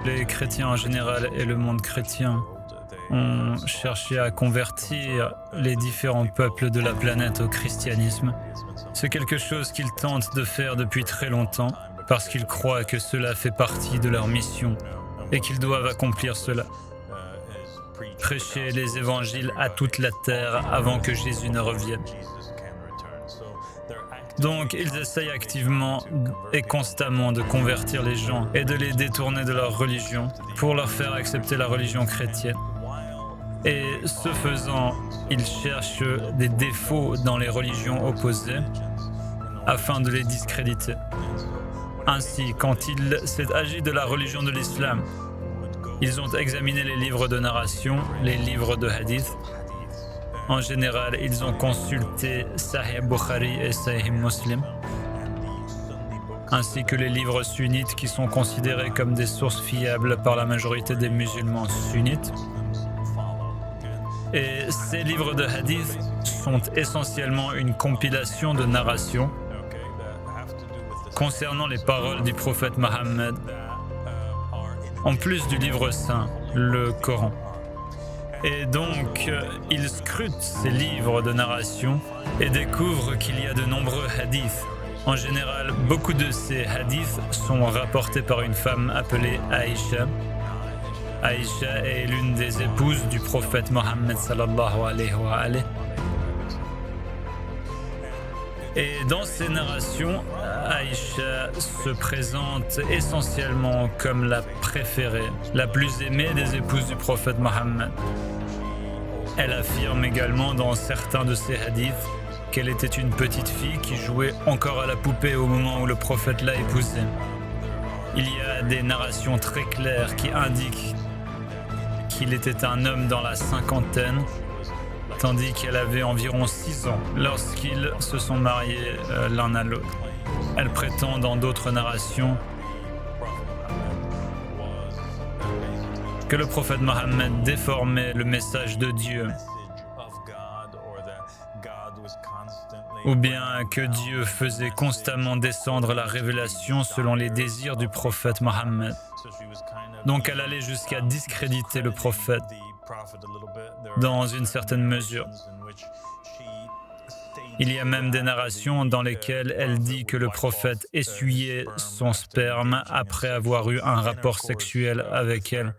Les chrétiens en général et le monde chrétien ont cherché à convertir les différents peuples de la planète au christianisme. C'est quelque chose qu'ils tentent de faire depuis très longtemps parce qu'ils croient que cela fait partie de leur mission et qu'ils doivent accomplir cela. Prêcher les évangiles à toute la terre avant que Jésus ne revienne. Donc, ils essayent activement et constamment de convertir les gens et de les détourner de leur religion pour leur faire accepter la religion chrétienne. Et ce faisant, ils cherchent des défauts dans les religions opposées afin de les discréditer. Ainsi, quand il s'est agi de la religion de l'islam, ils ont examiné les livres de narration, les livres de hadith. En général, ils ont consulté Sahih Bukhari et Sahih Muslim, ainsi que les livres sunnites qui sont considérés comme des sources fiables par la majorité des musulmans sunnites. Et ces livres de hadith sont essentiellement une compilation de narrations concernant les paroles du prophète Mohammed, en plus du livre saint, le Coran. Et donc, ils scrutent ces livres de narration et découvrent qu'il y a de nombreux hadiths. En général, beaucoup de ces hadiths sont rapportés par une femme appelée Aïcha. Aïcha est l'une des épouses du prophète Mohammed sallallahu alayhi wa alayhi. Et dans ces narrations, Aïcha se présente essentiellement comme la préférée, la plus aimée des épouses du prophète Mohammed. Elle affirme également dans certains de ses hadiths qu'elle était une petite fille qui jouait encore à la poupée au moment où le prophète l'a épousée. Il y a des narrations très claires qui indiquent qu'il était un homme dans la cinquantaine, tandis qu'elle avait environ 6 ans lorsqu'ils se sont mariés l'un à l'autre. Elle prétend dans d'autres narrations que le prophète Mohammed déformait le message de Dieu, ou bien que Dieu faisait constamment descendre la révélation selon les désirs du prophète Mohammed. Donc elle allait jusqu'à discréditer le prophète dans une certaine mesure. Il y a même des narrations dans lesquelles elle dit que le prophète essuyait son sperme après avoir eu un rapport sexuel avec elle.